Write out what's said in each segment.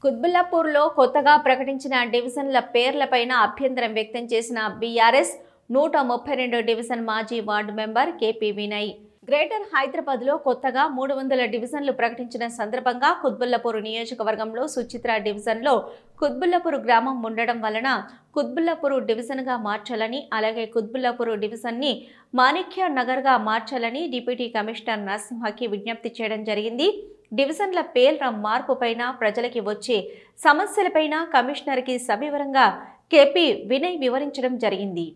కుత్బుల్లాపూర్లో కొత్తగా ప్రకటించిన డివిజన్ల పేర్లపైన అభ్యంతరం వ్యక్తం చేసిన బీఆర్ఎస్ 132 డివిజన్ మాజీ ward member KP Vinay. Greater హైదరాబాద్లో కొత్తగా 300 డివిజన్లు ప్రకటించిన సందర్భంగా కుత్బుల్లాపూర్ నియోజకవర్గంలో సుచిత్ర డివిజన్లో కుత్బుల్లాపూర్ గ్రామం ఉండడం వలన కుత్బుల్లాపూర్ డివిజన్గా మార్చాలని, అలాగే కుత్బుల్లాపూర్ డివిజన్ని మాణిక్య నగర్గా మార్చాలని డిప్యూటీ కమిషనర్ నరసింహకి విజ్ఞప్తి చేయడం జరిగింది. డివిజన్ల పేర్ల మార్పుపైన ప్రజలకి వచ్చే సమస్యలపైన కమిషనర్కి సవివరంగా కేపీ వినయ్ వివరించడం జరిగింది.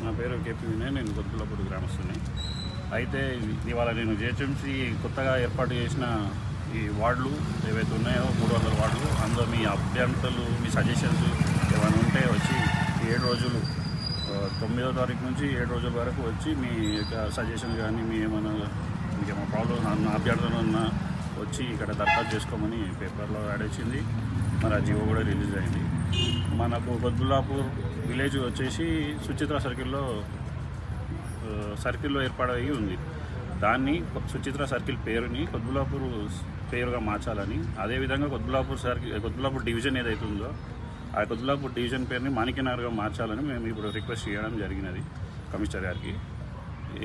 నా పేరు కేపీ వినయ్, నేను కుత్బుల్లాపూర్ గ్రామస్తుని. అయితే ఇవాళ నేను జిహెచ్ఎంసీ కొత్తగా ఏర్పాటు చేసిన ఈ వార్డులు ఏవైతే ఉన్నాయో 300 వార్డులు, అందులో మీ అభ్యర్థులు, మీ సజెషన్స్ ఏమైనా ఉంటే వచ్చి 7 రోజులు 9వ తారీఖు నుంచి 7 రోజుల వరకు వచ్చి మీ యొక్క సజెషన్ కానీ మీ ఏమైనా మీకేమైనా ప్రాబ్లమ్ అన్న అభ్యర్థులు ఉన్న వచ్చి ఇక్కడ దరఖాస్తు చేసుకోమని పేపర్లో యాడ్ వచ్చింది. మరి ఆ జీవో కూడా రిలీజ్ అయింది. మనకు కుత్బుల్లాపూర్ విలేజ్ వచ్చేసి సుచిత్ర సర్కిల్లో ఏర్పాటయ్యి ఉంది. దాన్ని సుచిత్ర సర్కిల్ పేరుని కుత్బుల్లాపూర్ పేరుగా మార్చాలని, అదేవిధంగా కుత్బుల్లాపూర్ డివిజన్ ఏదైతే ఉందో ఆ కుత్బుల్లాపూర్ డివిజన్ పేరుని మాణిక్యనగర్గా మార్చాలని మేము ఇప్పుడు రిక్వెస్ట్ చేయడం జరిగినది కమిషనర్ గారికి.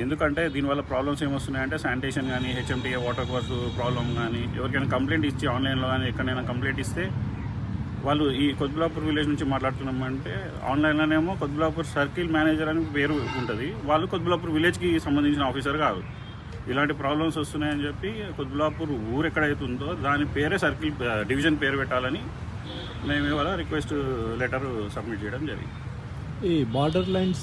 ఎందుకంటే దీనివల్ల ప్రాబ్లమ్స్ ఏమొస్తున్నాయంటే శానిటేషన్ కానీ, హెచ్ఎంటీఏ వాటర్ వర్క్ ప్రాబ్లం కానీ, ఎవరికైనా కంప్లైంట్ ఇచ్చి ఆన్లైన్లో కానీ ఎక్కడైనా కంప్లైంట్ ఇస్తే వాళ్ళు ఈ కుత్బుల్లాపూర్ విలేజ్ నుంచి మాట్లాడుతున్నామంటే ఆన్లైన్లోనేమో కుత్బుల్లాపూర్ సర్కిల్ మేనేజర్ అని పేరు ఉంటుంది, వాళ్ళు కుత్బుల్లాపూర్ విలేజ్కి సంబంధించిన ఆఫీసర్ కాదు. ఇలాంటి ప్రాబ్లమ్స్ వస్తున్నాయని చెప్పి కుత్బుల్లాపూర్ ఊరు ఎక్కడైతే ఉందో దాని పేరే సర్కిల్ డివిజన్ పేరు పెట్టాలని మేము ఇవాళ రిక్వెస్ట్ లెటర్ సబ్మిట్ చేయడం జరిగింది. ఈ బార్డర్ లైన్స్